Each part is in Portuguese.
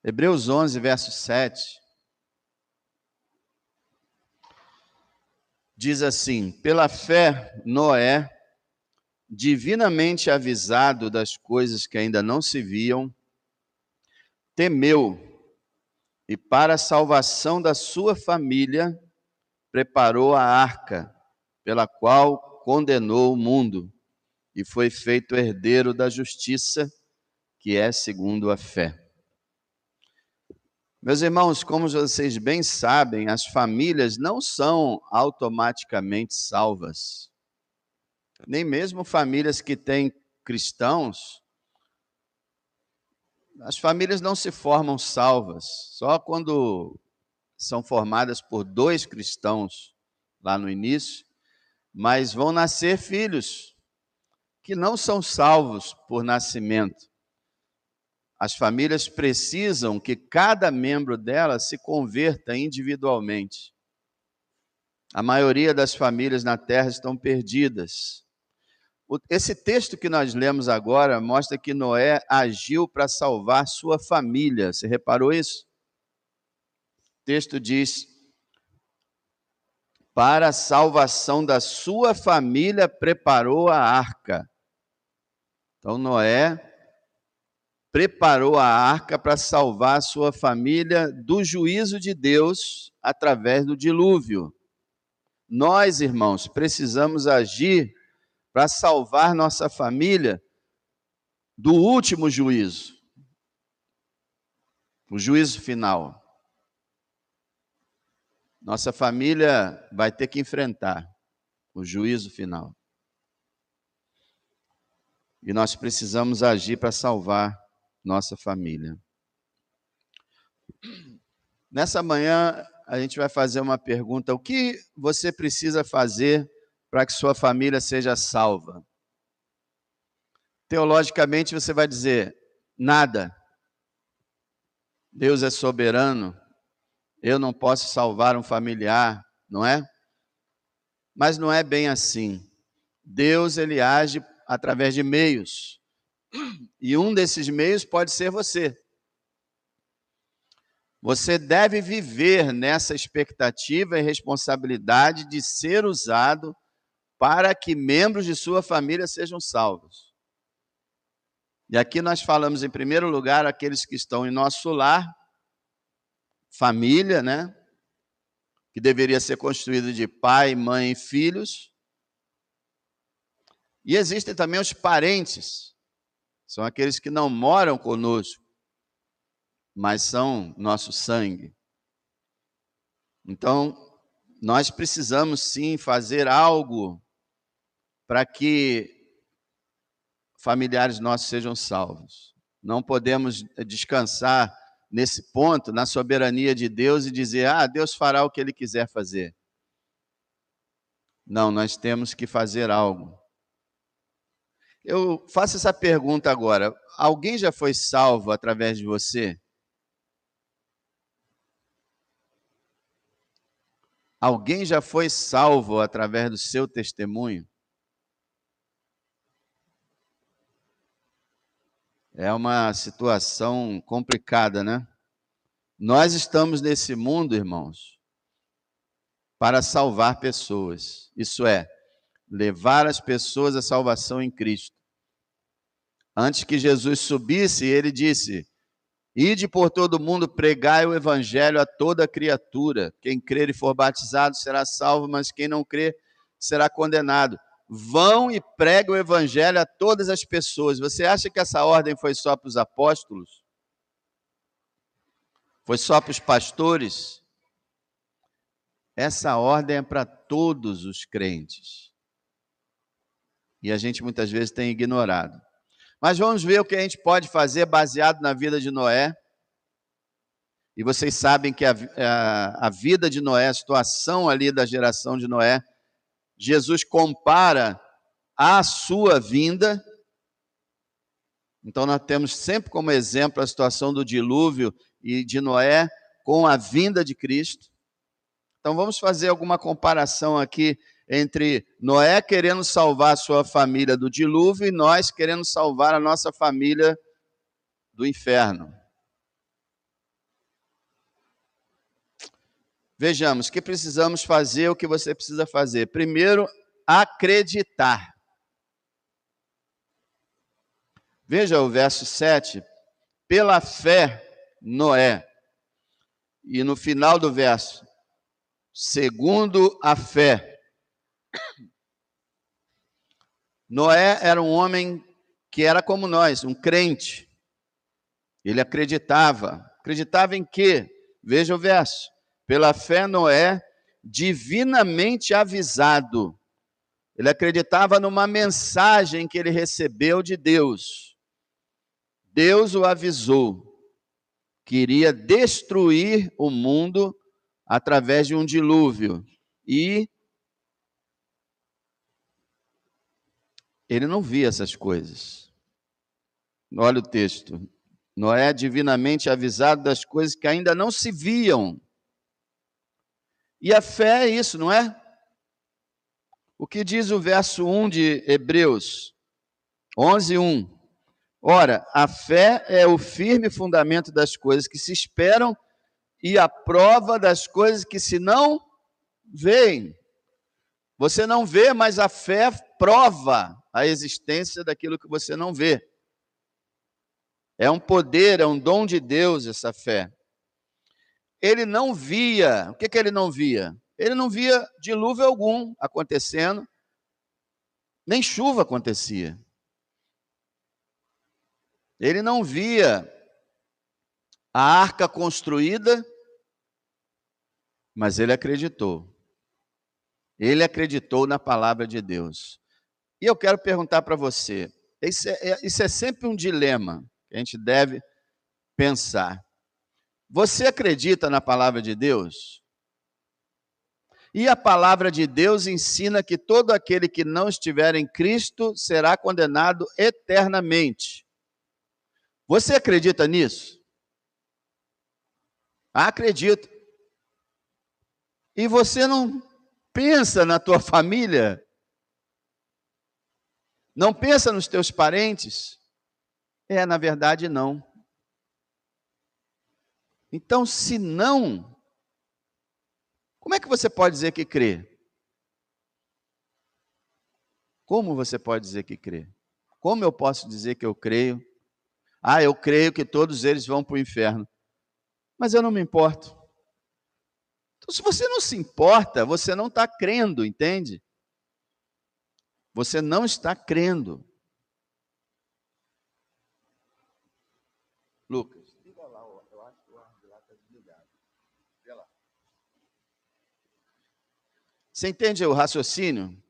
Hebreus 11, verso 7, diz assim: pela fé, Noé, divinamente avisado das coisas que ainda não se viam, temeu e para a salvação da sua família preparou a arca, pela qual condenou o mundo e foi feito herdeiro da justiça, que é segundo a fé. Meus irmãos, como vocês bem sabem, as famílias não são automaticamente salvas. Nem mesmo famílias que têm cristãos, as famílias não se formam salvas. Só quando são formadas por 2 cristãos lá no início, mas vão nascer filhos que não são salvos por nascimento. As famílias precisam que cada membro delas se converta individualmente. A maioria das famílias na terra estão perdidas. Esse texto que nós lemos agora mostra que Noé agiu para salvar sua família. Você reparou isso? O texto diz: para a salvação da sua família preparou a arca. Então Noé preparou a arca para salvar a sua família do juízo de Deus através do dilúvio. Nós, irmãos, precisamos agir para salvar nossa família do último juízo, o juízo final. Nossa família vai ter que enfrentar o juízo final. E nós precisamos agir para salvar nossa família. Nessa manhã, a gente vai fazer uma pergunta: o que você precisa fazer para que sua família seja salva? Teologicamente, você vai dizer: nada. Deus é soberano, eu não posso salvar um familiar, não é? Mas não é bem assim. Deus, ele age através de meios. E um desses meios pode ser você. Você deve viver nessa expectativa e responsabilidade de ser usado para que membros de sua família sejam salvos. E aqui nós falamos, em primeiro lugar, aqueles que estão em nosso lar, família, né? Que deveria ser construído de pai, mãe e filhos. E existem também os parentes, são aqueles que não moram conosco, mas são nosso sangue. Então, nós precisamos sim fazer algo para que familiares nossos sejam salvos. Não podemos descansar nesse ponto, na soberania de Deus e dizer: Deus fará o que Ele quiser fazer. Não, nós temos que fazer algo. Eu faço essa pergunta agora: alguém já foi salvo através de você? Alguém já foi salvo através do seu testemunho? É uma situação complicada, né? Nós estamos nesse mundo, irmãos, para salvar pessoas. Isso é, levar as pessoas à salvação em Cristo. Antes que Jesus subisse, ele disse: ide por todo mundo, pregai o evangelho a toda criatura. Quem crer e for batizado será salvo, mas quem não crer será condenado. Vão e preguem o evangelho a todas as pessoas. Você acha que essa ordem foi só para os apóstolos? Foi só para os pastores? Essa ordem é para todos os crentes. E a gente muitas vezes tem ignorado. Mas vamos ver o que a gente pode fazer baseado na vida de Noé. E vocês sabem que a vida de Noé, a situação ali da geração de Noé, Jesus compara à sua vinda. Então nós temos sempre como exemplo a situação do dilúvio e de Noé com a vinda de Cristo. Então vamos fazer alguma comparação aqui entre Noé querendo salvar a sua família do dilúvio e nós querendo salvar a nossa família do inferno. Vejamos, o que precisamos fazer, o que você precisa fazer. Primeiro, acreditar. Veja o verso 7. Pela fé, Noé. E no final do verso, segundo a fé. Noé era um homem que era como nós, um crente. Ele acreditava. Acreditava em quê? Veja o verso. Pela fé, Noé, divinamente avisado. Ele acreditava numa mensagem que ele recebeu de Deus. Deus o avisou que iria destruir o mundo através de um dilúvio. E ele não via essas coisas. Olha o texto. Noé divinamente avisado das coisas que ainda não se viam. E a fé é isso, não é? O que diz o verso 1 de Hebreus 11:1? Ora, a fé é o firme fundamento das coisas que se esperam e a prova das coisas que se não veem. Você não vê, mas a fé prova a existência daquilo que você não vê. É um poder, é um dom de Deus essa fé. Ele não via, o que ele não via? Ele não via dilúvio algum acontecendo, nem chuva acontecia. Ele não via a arca construída, mas ele acreditou. Ele acreditou na palavra de Deus. E eu quero perguntar para você, isso é sempre um dilema que a gente deve pensar. Você acredita na palavra de Deus? E a palavra de Deus ensina que todo aquele que não estiver em Cristo será condenado eternamente. Você acredita nisso? Acredito. E você não pensa na tua família? Não pensa nos teus parentes? Na verdade, não. Então, se não, como é que você pode dizer que crê? Como você pode dizer que crê? Como eu posso dizer que eu creio? Eu creio que todos eles vão para o inferno. Mas eu não me importo. Então, se você não se importa, você não está crendo, entende? Você não está crendo. Lucas, liga lá, eu acho que o ar de lá está desligado. Vê lá. Você entende o raciocínio?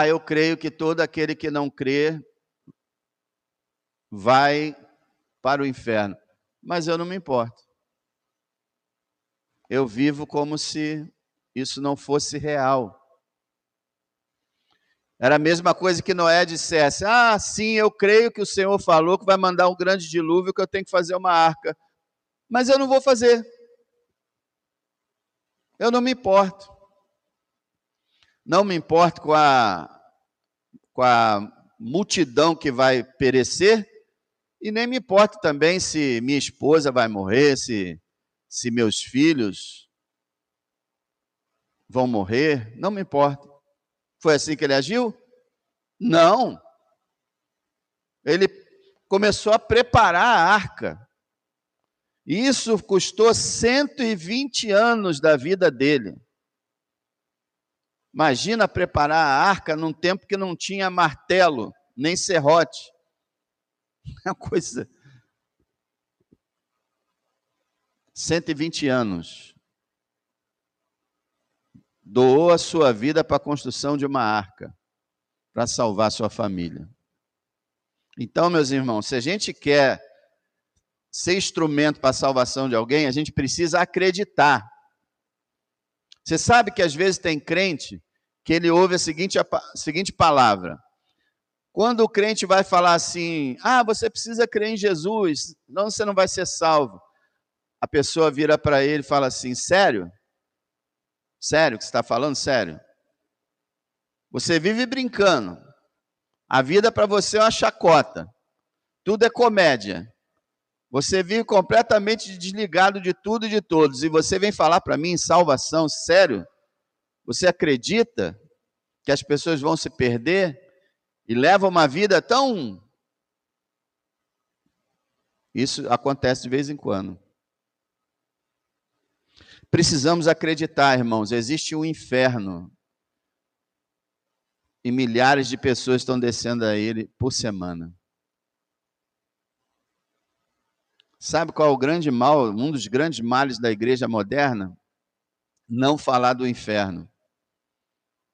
Eu creio que todo aquele que não crê vai para o inferno. Mas eu não me importo. Eu vivo como se isso não fosse real. Era a mesma coisa que Noé dissesse: sim, eu creio que o Senhor falou que vai mandar um grande dilúvio, que eu tenho que fazer uma arca. Mas eu não vou fazer. Eu não me importo. Não me importo com a multidão que vai perecer, e nem me importo também se minha esposa vai morrer, se meus filhos vão morrer, não me importa. Foi assim que ele agiu? Não. Ele começou a preparar a arca. Isso custou 120 anos da vida dele. Imagina preparar a arca num tempo que não tinha martelo, nem serrote. É uma coisa... 120 anos. Doou a sua vida para a construção de uma arca, para salvar a sua família. Então, meus irmãos, se a gente quer ser instrumento para a salvação de alguém, a gente precisa acreditar. Você sabe que às vezes tem crente que ele ouve a seguinte palavra. Quando o crente vai falar assim: você precisa crer em Jesus, senão você não vai ser salvo. A pessoa vira para ele e fala assim: sério? Sério que você está falando? Sério? Você vive brincando. A vida para você é uma chacota. Tudo é comédia. Você vive completamente desligado de tudo e de todos, e você vem falar para mim em salvação, sério? Você acredita que as pessoas vão se perder e levam uma vida tão... Isso acontece de vez em quando. Precisamos acreditar, irmãos, existe um inferno e milhares de pessoas estão descendo a ele por semana. Sabe qual é o grande mal, um dos grandes males da igreja moderna? Não falar do inferno.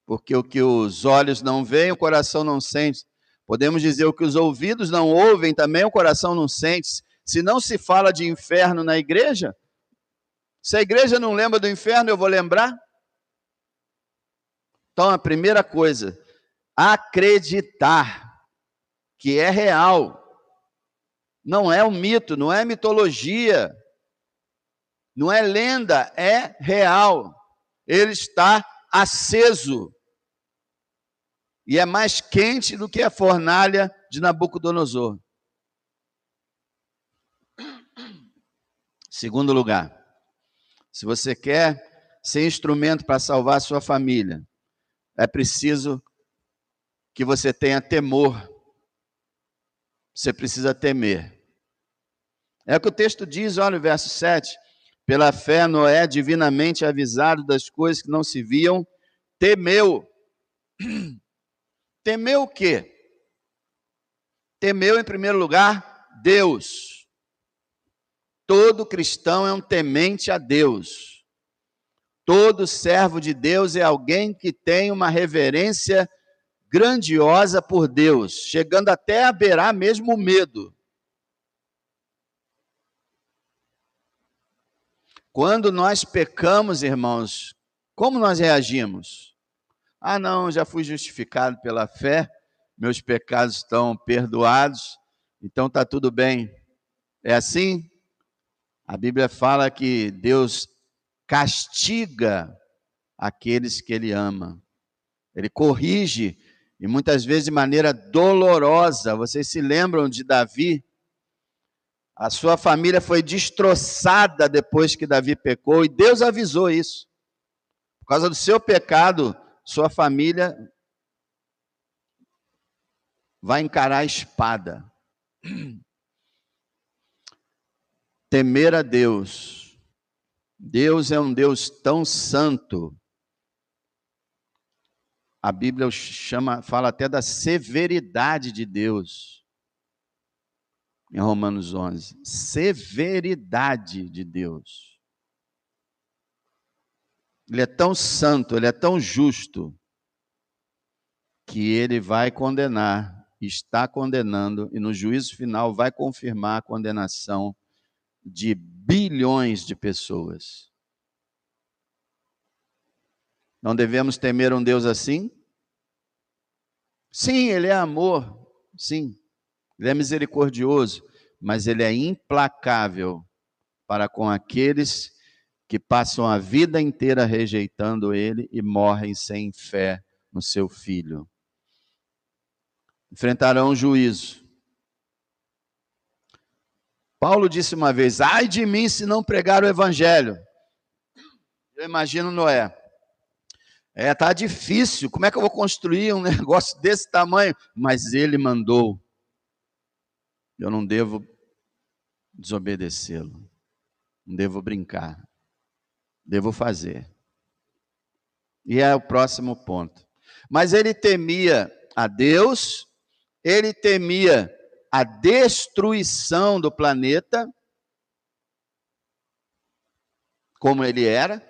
Porque o que os olhos não veem, o coração não sente. Podemos dizer o que os ouvidos não ouvem, também o coração não sente. Se não se fala de inferno na igreja, se a igreja não lembra do inferno, eu vou lembrar? Então, a primeira coisa, acreditar que é real. Não é um mito, não é mitologia, não é lenda, é real. Ele está aceso. E é mais quente do que a fornalha de Nabucodonosor. Segundo lugar, se você quer ser instrumento para salvar a sua família, é preciso que você tenha temor. Você precisa temer. É o que o texto diz, olha o verso 7. Pela fé, Noé, divinamente avisado das coisas que não se viam, temeu. Temeu o quê? Temeu, em primeiro lugar, Deus. Todo cristão é um temente a Deus. Todo servo de Deus é alguém que tem uma reverência grandiosa por Deus, chegando até a beirar mesmo o medo. Quando nós pecamos, irmãos, como nós reagimos? Ah, não, já fui justificado pela fé, meus pecados estão perdoados, então está tudo bem. É assim? A Bíblia fala que Deus castiga aqueles que Ele ama. Ele corrige, e muitas vezes de maneira dolorosa. Vocês se lembram de Davi? A sua família foi destroçada depois que Davi pecou, e Deus avisou isso. Por causa do seu pecado, sua família vai encarar a espada. Temer a Deus. Deus é um Deus tão santo. A Bíblia fala até da severidade de Deus. Em Romanos 11. Severidade de Deus. Ele é tão santo, ele é tão justo, que ele vai condenar, está condenando, e no juízo final vai confirmar a condenação de bilhões de pessoas. Não devemos temer um Deus assim? Sim, ele é amor, sim. Ele é misericordioso, mas ele é implacável para com aqueles que passam a vida inteira rejeitando ele e morrem sem fé no seu Filho. Enfrentarão o juízo. Paulo disse uma vez: ai de mim se não pregar o evangelho. Eu imagino Noé. Tá difícil, como é que eu vou construir um negócio desse tamanho? Mas ele mandou. Eu não devo desobedecê-lo. Não devo brincar. Devo fazer. E é o próximo ponto. Mas ele temia a Deus, ele temia a destruição do planeta, como ele era.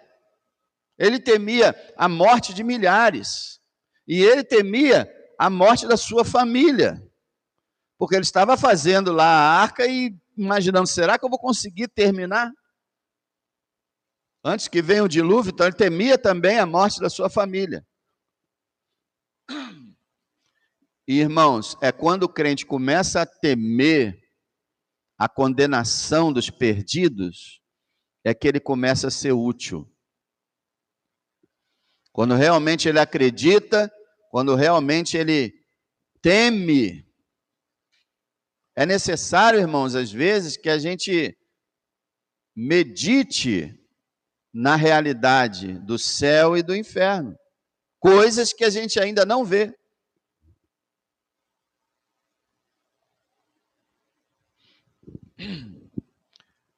Ele temia a morte de milhares. E ele temia a morte da sua família. Porque ele estava fazendo lá a arca e imaginando, será que eu vou conseguir terminar? Antes que venha o dilúvio, então ele temia também a morte da sua família. E, irmãos, é quando o crente começa a temer a condenação dos perdidos, é que ele começa a ser útil. Quando realmente ele acredita, quando realmente ele teme É necessário, irmãos, às vezes, que a gente medite na realidade do céu e do inferno. Coisas que a gente ainda não vê.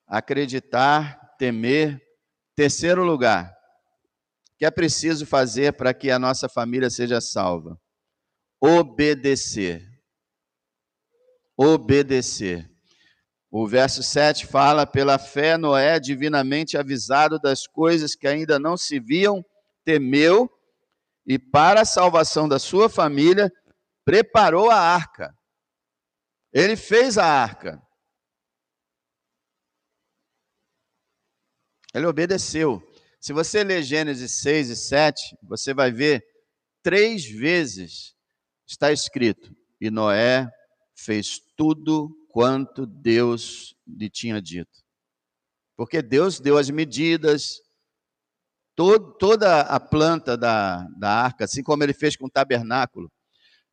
Acreditar, temer. Terceiro lugar, o que é preciso fazer para que a nossa família seja salva? Obedecer. Obedecer. O verso 7 fala: pela fé, Noé, divinamente avisado das coisas que ainda não se viam, temeu e, para a salvação da sua família, preparou a arca. Ele fez a arca. Ele obedeceu. Se você ler Gênesis 6 e 7, você vai ver 3 vezes está escrito: e Noé fez tudo quanto Deus lhe tinha dito. Porque Deus deu as medidas, toda a planta da arca, assim como ele fez com o tabernáculo.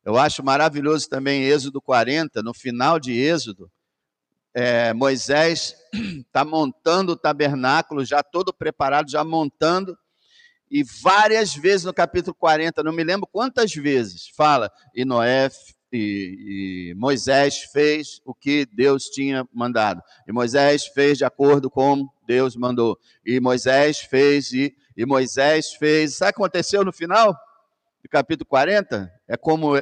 Eu acho maravilhoso também Êxodo 40, no final de Êxodo, Moisés está montando o tabernáculo, já todo preparado, já montando, e várias vezes no capítulo 40, não me lembro quantas vezes, fala, e Noé e Moisés fez o que Deus tinha mandado. E Moisés fez de acordo com Deus mandou. E Moisés fez, e Moisés fez. Sabe o que aconteceu no final do capítulo 40? É como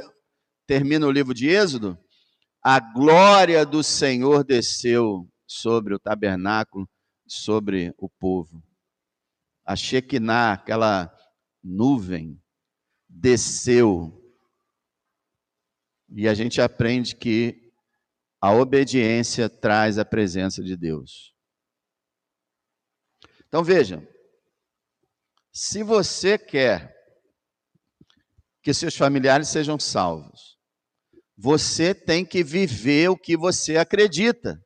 termina o livro de Êxodo. A glória do Senhor desceu sobre o tabernáculo, sobre o povo. A Shekinah, aquela nuvem, desceu. E a gente aprende que a obediência traz a presença de Deus. Então veja, se você quer que seus familiares sejam salvos, você tem que viver o que você acredita.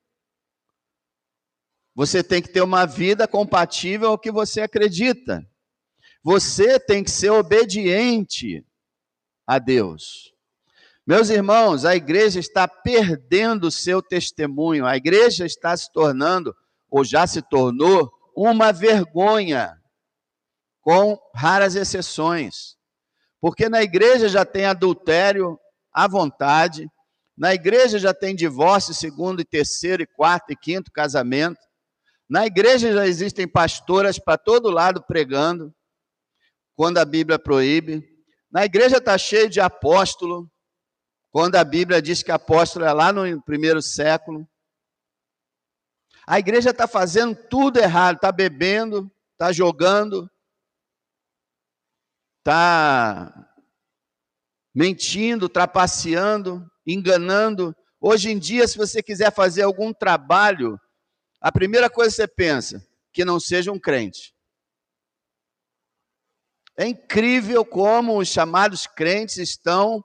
Você tem que ter uma vida compatível ao que você acredita. Você tem que ser obediente a Deus. Meus irmãos, a igreja está perdendo o seu testemunho. A igreja está se tornando, ou já se tornou, uma vergonha, com raras exceções. Porque na igreja já tem adultério à vontade, na igreja já tem divórcio, segundo e terceiro e quarto e quinto casamento, na igreja já existem pastoras para todo lado pregando, quando a Bíblia proíbe, na igreja está cheio de apóstolo, quando a Bíblia diz que apóstolo é lá no primeiro século. A igreja está fazendo tudo errado, está bebendo, está jogando, está mentindo, trapaceando, enganando. Hoje em dia, se você quiser fazer algum trabalho, a primeira coisa que você pensa, que não seja um crente. É incrível como os chamados crentes estão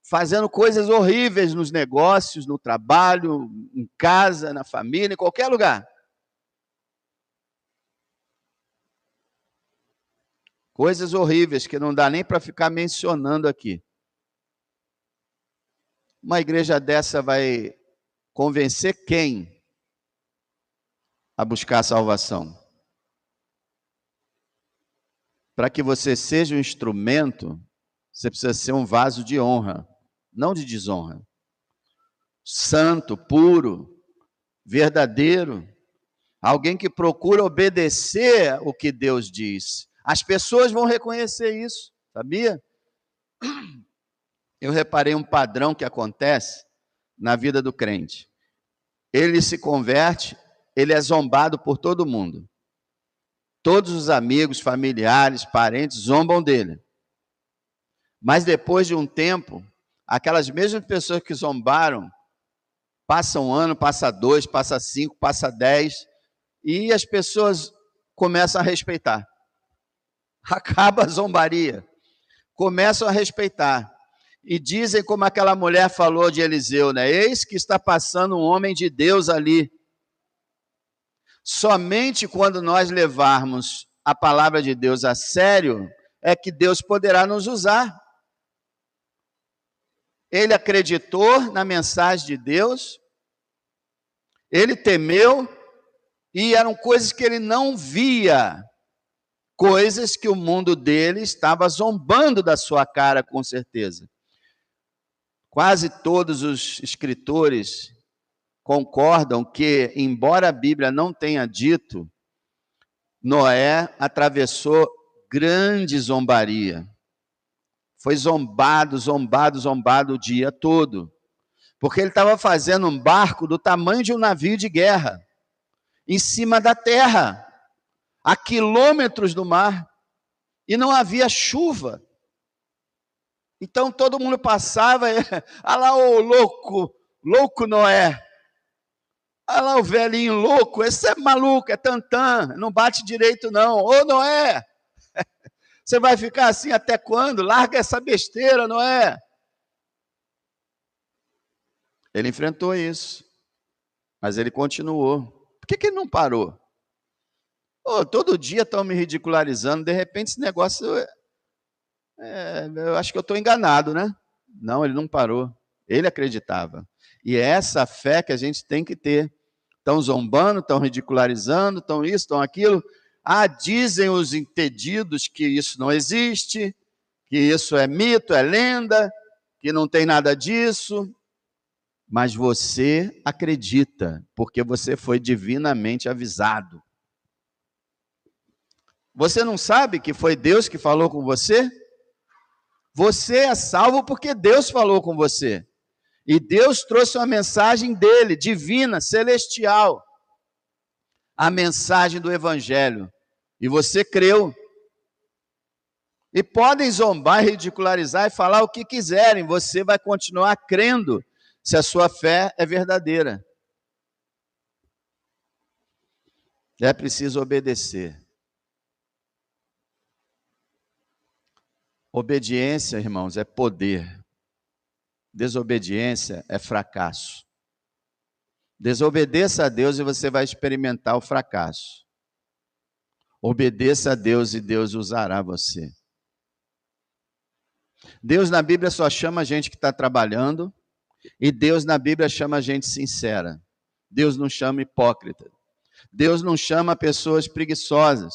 fazendo coisas horríveis nos negócios, no trabalho, em casa, na família, em qualquer lugar. Coisas horríveis que não dá nem para ficar mencionando aqui. Uma igreja dessa vai convencer quem a buscar a salvação? Para que você seja um instrumento, você precisa ser um vaso de honra, não de desonra. Santo, puro, verdadeiro. Alguém que procura obedecer o que Deus diz. As pessoas vão reconhecer isso, sabia? Eu reparei um padrão que acontece na vida do crente. Ele se converte, ele é zombado por todo mundo. Todos os amigos, familiares, parentes zombam dele. Mas depois de um tempo, aquelas mesmas pessoas que zombaram, passa um ano, passa 2, passa 5, passa 10, e as pessoas começam a respeitar. Acaba a zombaria. Começam a respeitar. E dizem como aquela mulher falou de Eliseu, né? Eis que está passando um homem de Deus ali. Somente quando nós levarmos a palavra de Deus a sério, é que Deus poderá nos usar. ele acreditou na mensagem de Deus, ele temeu, e eram coisas que ele não via, coisas que o mundo dele estava zombando da sua cara, com certeza. Quase todos os escritores concordam que, embora a Bíblia não tenha dito, Noé atravessou grande zombaria. Foi zombado o dia todo. Porque ele estava fazendo um barco do tamanho de um navio de guerra, em cima da terra, a quilômetros do mar, e não havia chuva. Então todo mundo passava, olha lá o louco Noé. Olha lá o velhinho louco, esse é maluco, é tantã, não bate direito não. Ô Noé, você vai ficar assim até quando? Larga essa besteira, Noé. Ele enfrentou isso, mas ele continuou. Por que ele não parou? Todo dia estão me ridicularizando, de repente esse negócio, eu acho que eu estou enganado, né? Não, ele não parou, ele acreditava. E é essa fé que a gente tem que ter. Estão zombando, estão ridicularizando, estão isso, estão aquilo. Dizem os entendidos que isso não existe, que isso é mito, é lenda, que não tem nada disso. Mas você acredita, porque você foi divinamente avisado. Você não sabe que foi Deus que falou com você? Você é salvo porque Deus falou com você. E Deus trouxe uma mensagem dele, divina, celestial. A mensagem do Evangelho. E você creu. E podem zombar, ridicularizar e falar o que quiserem. Você vai continuar crendo se a sua fé é verdadeira. É preciso obedecer. Obediência, irmãos, é poder. Desobediência é fracasso. Desobedeça a Deus e você vai experimentar o fracasso. Obedeça a Deus e Deus usará você. Deus na Bíblia só chama a gente que está trabalhando, e Deus na Bíblia chama a gente sincera. Deus não chama hipócrita. Deus não chama pessoas preguiçosas.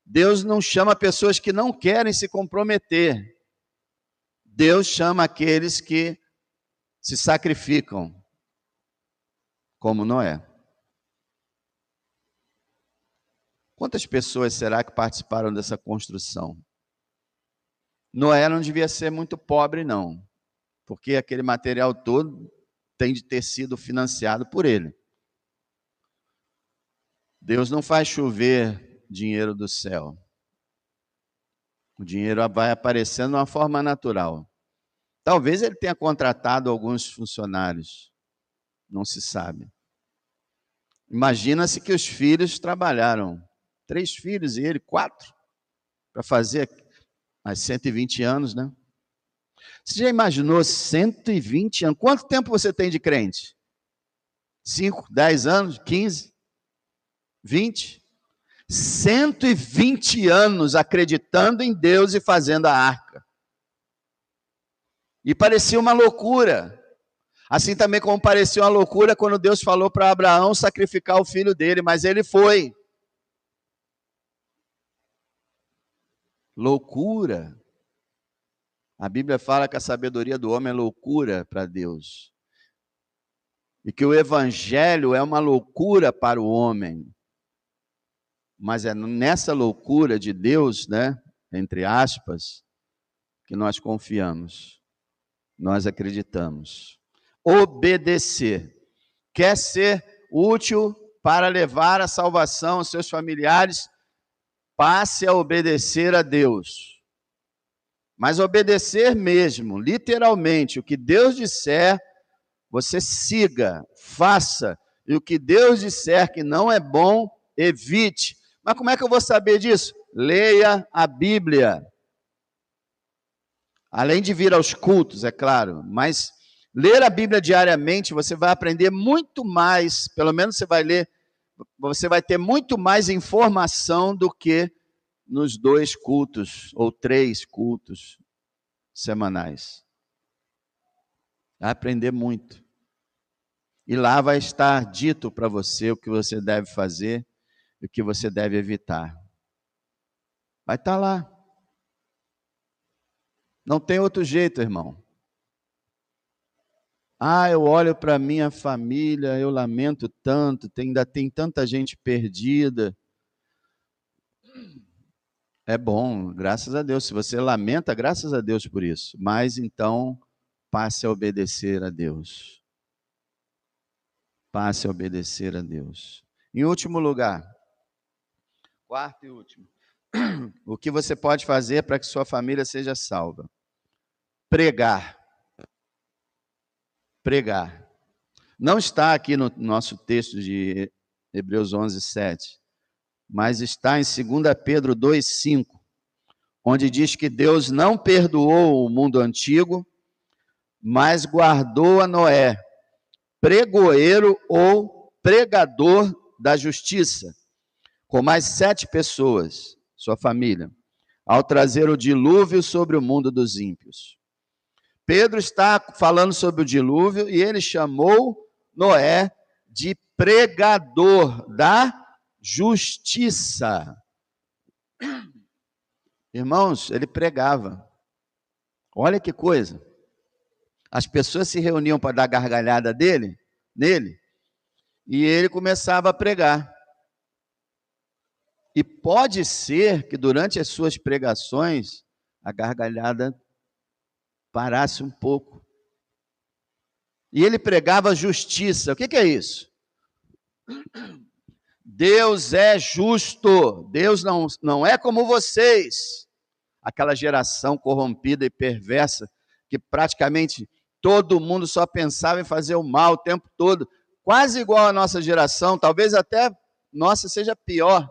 Deus não chama pessoas que não querem se comprometer. Deus chama aqueles que se sacrificam, como Noé. Quantas pessoas será que participaram dessa construção? Noé não devia ser muito pobre, não, porque aquele material todo tem de ter sido financiado por ele. Deus não faz chover dinheiro do céu. O dinheiro vai aparecendo de uma forma natural. Talvez ele tenha contratado alguns funcionários, não se sabe. Imagina-se que os filhos trabalharam, 3 filhos e ele 4, para fazer mais 120 anos, né? Você já imaginou 120 anos? Quanto tempo você tem de crente? 5, 10 anos, 15, 20? 120 anos acreditando em Deus e fazendo a arca. E parecia uma loucura. Assim também como parecia uma loucura quando Deus falou para Abraão sacrificar o filho dele, mas ele foi. Loucura. A Bíblia fala que a sabedoria do homem é loucura para Deus. E que o Evangelho é uma loucura para o homem. Mas é nessa loucura de Deus, né, entre aspas, que nós confiamos. Nós acreditamos. Obedecer. Quer ser útil para levar a salvação aos seus familiares? Passe a obedecer a Deus. Mas obedecer mesmo, literalmente, o que Deus disser, você siga, faça. E o que Deus disser que não é bom, evite. Mas como é que eu vou saber disso? Leia a Bíblia. Além de vir aos cultos, é claro, mas ler a Bíblia diariamente, você vai aprender muito mais, pelo menos você vai ter muito mais informação do que nos 2 cultos ou 3 cultos semanais. Vai aprender muito. E lá vai estar dito para você o que você deve fazer e o que você deve evitar. Vai estar lá. Não tem outro jeito, irmão. Eu olho para minha família, eu lamento tanto, ainda tem tanta gente perdida. É bom, graças a Deus. Se você lamenta, graças a Deus por isso. Mas então, passe a obedecer a Deus. Passe a obedecer a Deus. Em último lugar, quarto e último, o que você pode fazer para que sua família seja salva? Pregar. Pregar. Não está aqui no nosso texto de Hebreus 11, 7, mas está em 2 Pedro 2, 5, onde diz que Deus não perdoou o mundo antigo, mas guardou a Noé, pregoeiro ou pregador da justiça, com mais 7 pessoas, sua família, ao trazer o dilúvio sobre o mundo dos ímpios. Pedro está falando sobre o dilúvio e ele chamou Noé de pregador da justiça. Irmãos, ele pregava. Olha que coisa. As pessoas se reuniam para dar gargalhada nele, e ele começava a pregar. E pode ser que durante as suas pregações a gargalhada parasse um pouco. E ele pregava justiça. O que é isso? Deus é justo. Deus não é como vocês. Aquela geração corrompida e perversa, que praticamente todo mundo só pensava em fazer o mal o tempo todo. Quase igual a nossa geração, talvez até nossa seja pior.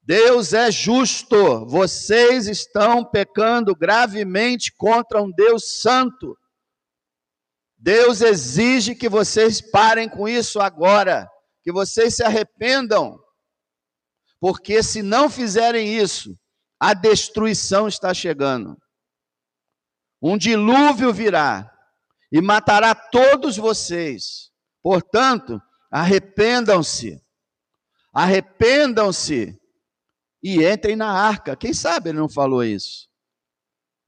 Deus é justo. Vocês estão pecando gravemente contra um Deus santo. Deus exige que vocês parem com isso agora, que vocês se arrependam, porque se não fizerem isso, a destruição está chegando. Um dilúvio virá e matará todos vocês. Portanto, arrependam-se. Arrependam-se e entrem na arca. Quem sabe ele não falou isso?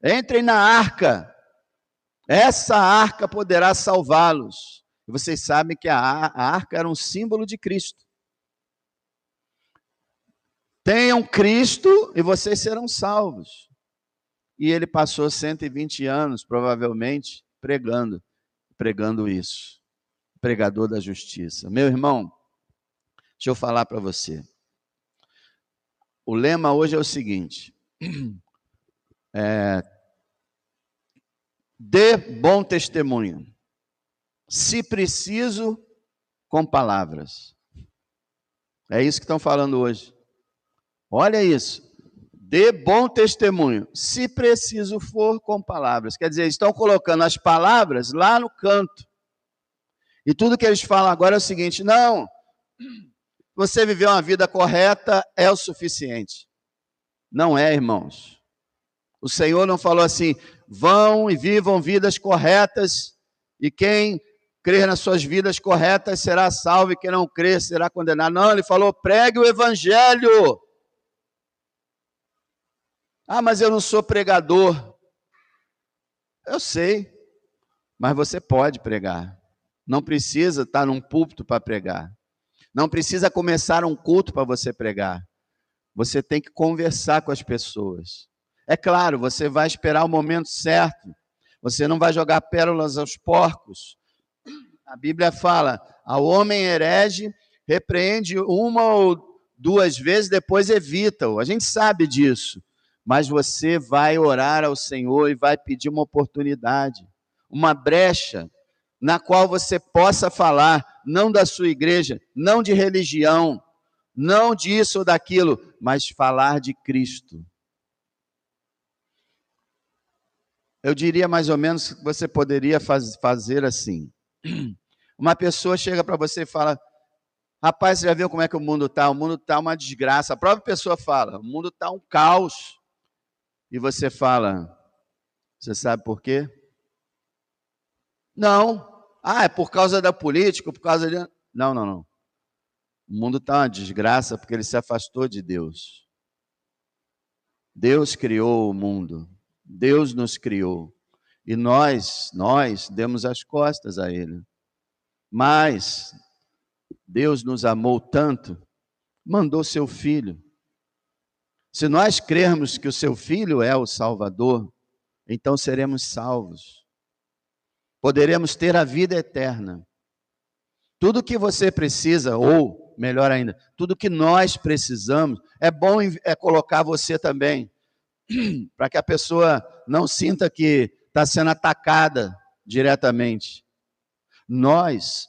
Entrem na arca. Essa arca poderá salvá-los. E vocês sabem que a arca era um símbolo de Cristo. Tenham Cristo e vocês serão salvos. E ele passou 120 anos, provavelmente, pregando isso. Pregador da justiça. Meu irmão, deixa eu falar para você. O lema hoje é o seguinte: dê bom testemunho, se preciso, com palavras. É isso que estão falando hoje. Olha isso. Dê bom testemunho, se preciso for, com palavras. Quer dizer, estão colocando as palavras lá no canto. E tudo que eles falam agora é o seguinte: não, você viveu uma vida correta é o suficiente. Não é, irmãos. O Senhor não falou assim: vão e vivam vidas corretas, e quem crer nas suas vidas corretas será salvo, e quem não crer será condenado. Não, ele falou: pregue o evangelho. Mas eu não sou pregador. Eu sei, mas você pode pregar. Não precisa estar num púlpito para pregar. Não precisa começar um culto para você pregar. Você tem que conversar com as pessoas. É claro, você vai esperar o momento certo. Você não vai jogar pérolas aos porcos. A Bíblia fala: ao homem herege, repreende 1 ou 2 vezes, depois evita-o. A gente sabe disso. Mas você vai orar ao Senhor e vai pedir uma oportunidade, uma brecha, na qual você possa falar, não da sua igreja, não de religião, não disso ou daquilo, mas falar de Cristo. Eu diria mais ou menos que você poderia fazer assim. Uma pessoa chega para você e fala: rapaz, você já viu como é que o mundo está? O mundo está uma desgraça. A própria pessoa fala: o mundo está um caos. E você fala: você sabe por quê? Não. Ah, é por causa da política, por causa de... Não, não, não. O mundo está uma desgraça porque ele se afastou de Deus. Deus criou o mundo. Deus nos criou. E nós demos as costas a ele. Mas Deus nos amou tanto, mandou seu filho. Se nós crermos que o seu filho é o Salvador, então seremos salvos. Poderemos ter a vida eterna. Tudo que você precisa, ou melhor ainda, tudo que nós precisamos, é bom colocar você também, para que a pessoa não sinta que está sendo atacada diretamente. Nós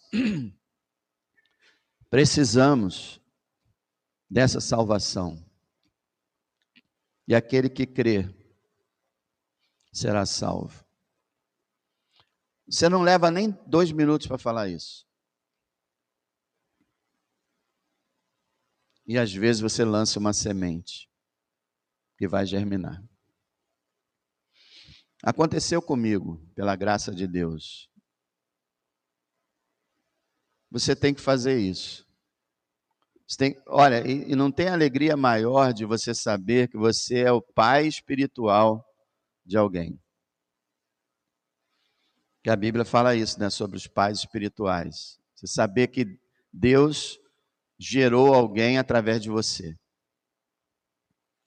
precisamos dessa salvação. E aquele que crê será salvo. Você não leva nem 2 minutos para falar isso. E às vezes você lança uma semente que vai germinar. Aconteceu comigo, pela graça de Deus. Você tem que fazer isso. Olha, e não tem alegria maior de você saber que você é o pai espiritual de alguém. Que a Bíblia fala isso, né, sobre os pais espirituais. Você saber que Deus gerou alguém através de você.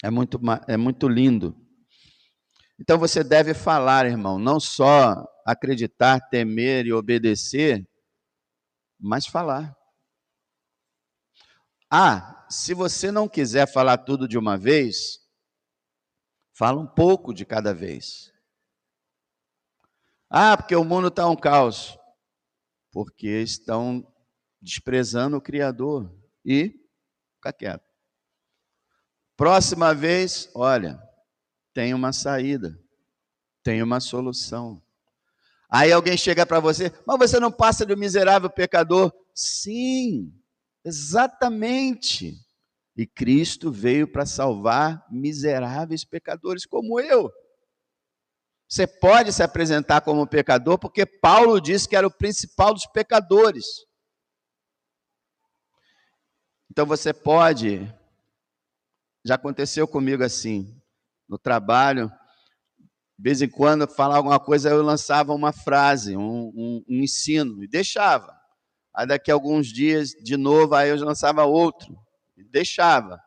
É muito lindo. Então você deve falar, irmão, não só acreditar, temer e obedecer, mas falar. Se você não quiser falar tudo de uma vez, fala um pouco de cada vez. Porque o mundo está um caos. Porque estão desprezando o Criador. E fica quieto. Próxima vez, olha, tem uma saída, tem uma solução. Aí alguém chega para você, mas você não passa de um miserável pecador? Sim, exatamente. E Cristo veio para salvar miseráveis pecadores como eu. Você pode se apresentar como pecador, porque Paulo disse que era o principal dos pecadores. Então você pode, já aconteceu comigo assim, no trabalho, de vez em quando falar alguma coisa, eu lançava uma frase, um ensino, e deixava. Aí daqui a alguns dias, de novo, aí eu lançava outro, e deixava.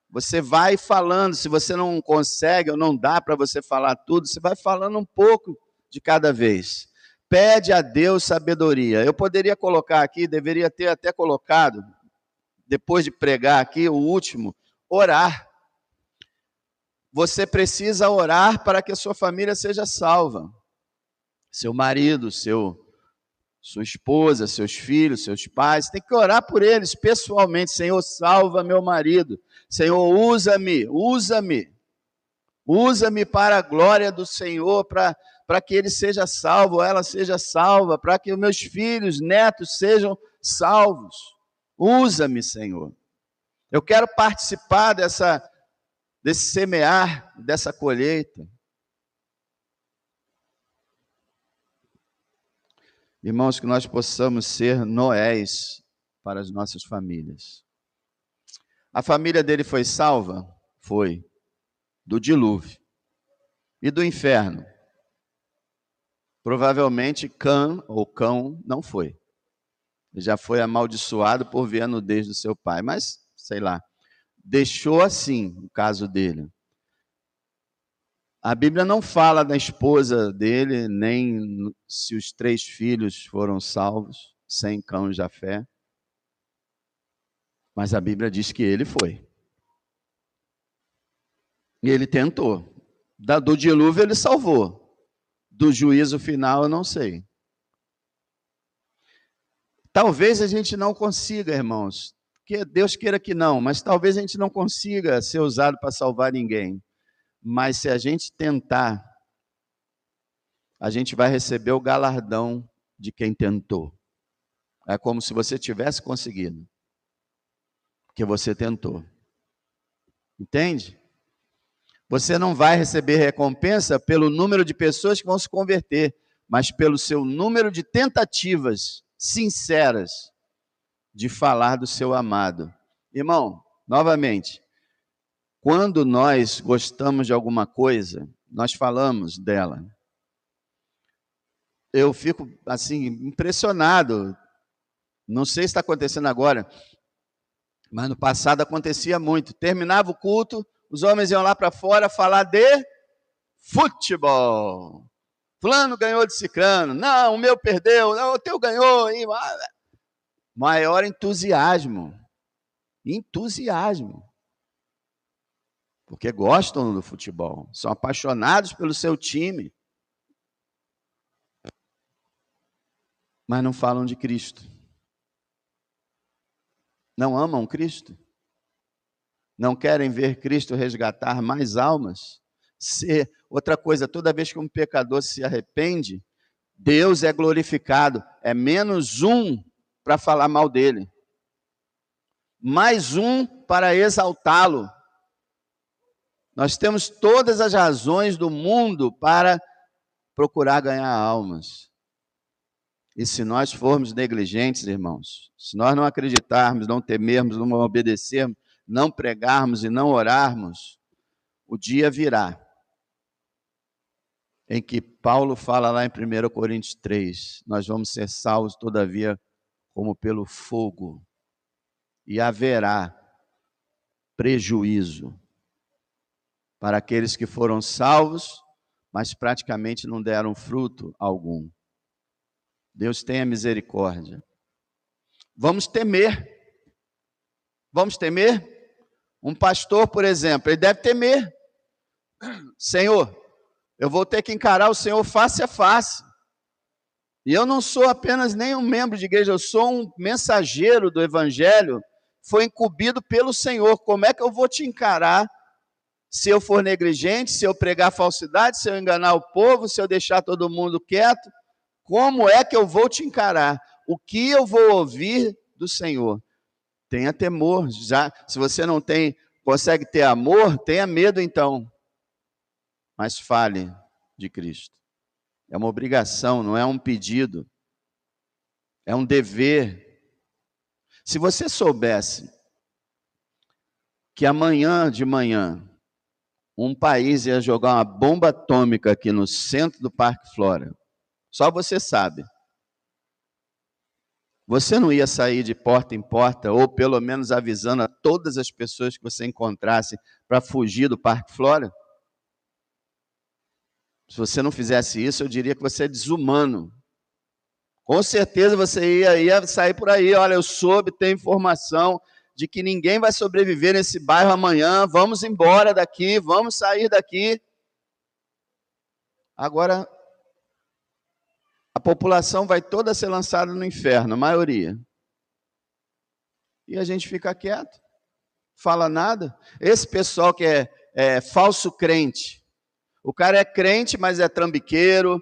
Você vai falando, se você não consegue ou não dá para você falar tudo, você vai falando um pouco de cada vez. Pede a Deus sabedoria. Eu poderia colocar aqui, deveria ter até colocado, depois de pregar aqui, o último, orar. Você precisa orar para que a sua família seja salva. Seu marido, sua esposa, seus filhos, seus pais, tem que orar por eles pessoalmente. Senhor, salva meu marido. Senhor, usa-me para a glória do Senhor, para que ele seja salvo, ela seja salva, para que os meus filhos, netos sejam salvos. Usa-me, Senhor. Eu quero participar desse semear, dessa colheita. Irmãos, que nós possamos ser Noés para as nossas famílias. A família dele foi salva? Foi. Do dilúvio. E do inferno? Provavelmente Cão não foi. Ele já foi amaldiçoado por ver a nudez do seu pai, mas, sei lá, deixou assim o caso dele. A Bíblia não fala da esposa dele, nem se os 3 filhos foram salvos, Sem, Cão e Jafé. Mas a Bíblia diz que ele foi. E ele tentou. Do dilúvio ele salvou. Do juízo final eu não sei. Talvez a gente não consiga, irmãos, que Deus queira que não, mas talvez a gente não consiga ser usado para salvar ninguém. Mas se a gente tentar, a gente vai receber o galardão de quem tentou. É como se você tivesse conseguido, porque você tentou. Entende? Você não vai receber recompensa pelo número de pessoas que vão se converter. mas pelo seu número de tentativas sinceras de falar do seu amado. Irmão, novamente, quando nós gostamos de alguma coisa, nós falamos dela. Eu fico, assim, impressionado. Não sei se está acontecendo agora, mas no passado acontecia muito. Terminava o culto, os homens iam lá para fora falar de futebol. Fulano ganhou de ciclano. Não, o meu perdeu. Não, o teu ganhou. Maior entusiasmo. Entusiasmo. Porque gostam do futebol. São apaixonados pelo seu time. Mas não falam de Cristo. Não amam Cristo? Não querem ver Cristo resgatar mais almas? Outra coisa, toda vez que um pecador se arrepende, Deus é glorificado. É menos um para falar mal dele. Mais um para exaltá-lo. Nós temos todas as razões do mundo para procurar ganhar almas. E se nós formos negligentes, irmãos, se nós não acreditarmos, não temermos, não obedecermos, não pregarmos e não orarmos, o dia virá em que Paulo fala lá em 1 Coríntios 3, nós vamos ser salvos, todavia, como pelo fogo, e haverá prejuízo para aqueles que foram salvos, mas praticamente não deram fruto algum. Deus tenha misericórdia. Vamos temer. Vamos temer? Um pastor, por exemplo, ele deve temer. Senhor, eu vou ter que encarar o Senhor face a face. E eu não sou apenas nem um membro de igreja, eu sou um mensageiro do Evangelho, foi incumbido pelo Senhor. Como é que eu vou te encarar se eu for negligente, se eu pregar falsidade, se eu enganar o povo, se eu deixar todo mundo quieto? Como é que eu vou te encarar? O que eu vou ouvir do Senhor? Tenha temor. Já, se você não consegue ter amor, tenha medo então. Mas fale de Cristo. É uma obrigação, não é um pedido. É um dever. Se você soubesse que amanhã de manhã um país ia jogar uma bomba atômica aqui no centro do Parque Flora, só você sabe. Você não ia sair de porta em porta, ou pelo menos avisando a todas as pessoas que você encontrasse para fugir do Parque Flora? Se você não fizesse isso, eu diria que você é desumano. Com certeza você ia sair por aí, olha, eu soube, tenho informação de que ninguém vai sobreviver nesse bairro amanhã, vamos embora daqui, vamos sair daqui. Agora, a população vai toda ser lançada no inferno, a maioria. E a gente fica quieto, fala nada. Esse pessoal que é falso crente, o cara é crente, mas é trambiqueiro,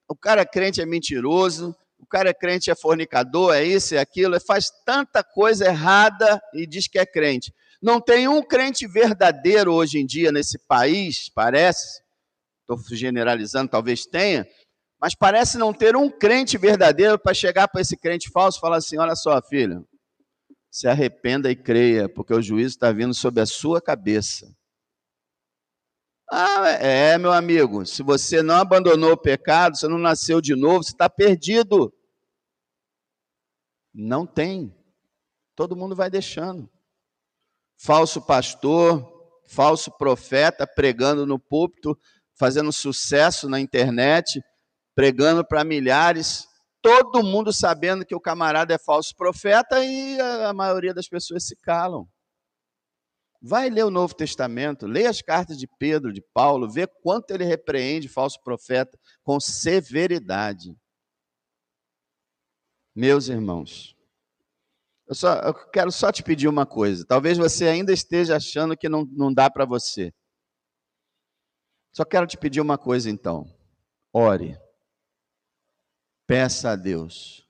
o cara é crente, é mentiroso, o cara é crente, é fornicador, é isso, é aquilo, faz tanta coisa errada e diz que é crente. Não tem um crente verdadeiro hoje em dia nesse país, parece, estou generalizando, talvez tenha, mas parece não ter um crente verdadeiro para chegar para esse crente falso e falar assim, olha só, filho, se arrependa e creia, porque o juízo está vindo sobre a sua cabeça. Meu amigo, se você não abandonou o pecado, você não nasceu de novo, você está perdido. Não tem. Todo mundo vai deixando. Falso pastor, falso profeta, pregando no púlpito, fazendo sucesso na internet, pregando para milhares, todo mundo sabendo que o camarada é falso profeta e a maioria das pessoas se calam. Vai ler o Novo Testamento, lê as cartas de Pedro, de Paulo, vê quanto ele repreende falso profeta com severidade. Meus irmãos, eu quero só te pedir uma coisa. Talvez você ainda esteja achando que não dá para você. Só quero te pedir uma coisa então. Ore. Peça a Deus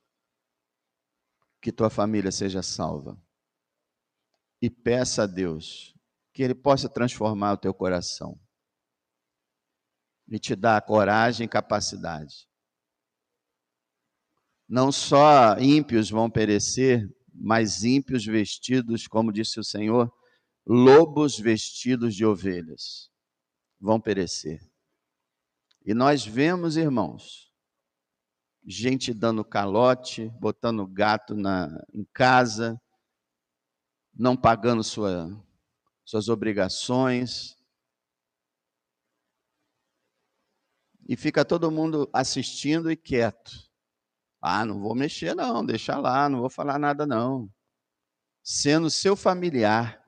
que tua família seja salva. E peça a Deus que Ele possa transformar o teu coração. E te dar coragem e capacidade Não só ímpios vão perecer, mas ímpios vestidos, como disse o Senhor, lobos vestidos de ovelhas vão perecer. E nós vemos, irmãos, gente dando calote, botando gato em casa, não pagando suas obrigações. E fica todo mundo assistindo e quieto. Ah, não vou mexer não, deixa lá, não vou falar nada não. Sendo seu familiar,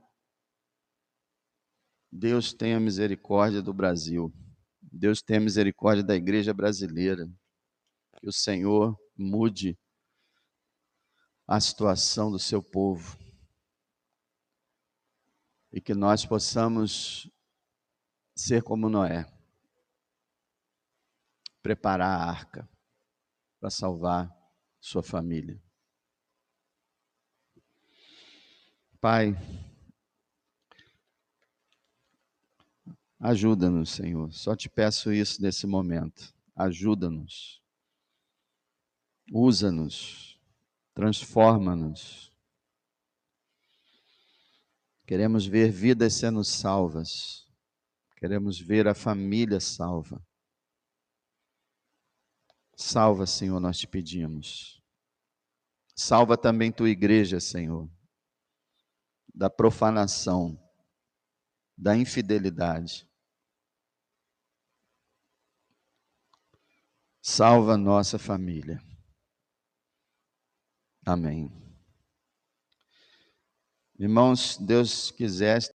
Deus tenha misericórdia do Brasil. Deus tenha misericórdia da igreja brasileira. Que o Senhor mude a situação do seu povo. E que nós possamos ser como Noé. Preparar a arca para salvar sua família. Pai, ajuda-nos, Senhor. Só te peço isso nesse momento. Ajuda-nos. Usa-nos. Transforma-nos. Queremos ver vidas sendo salvas. Queremos ver a família salva. Salva, Senhor, nós te pedimos. Salva também tua igreja, Senhor, da profanação, da infidelidade. Salva a nossa família. Amém. Irmãos, Deus quiser,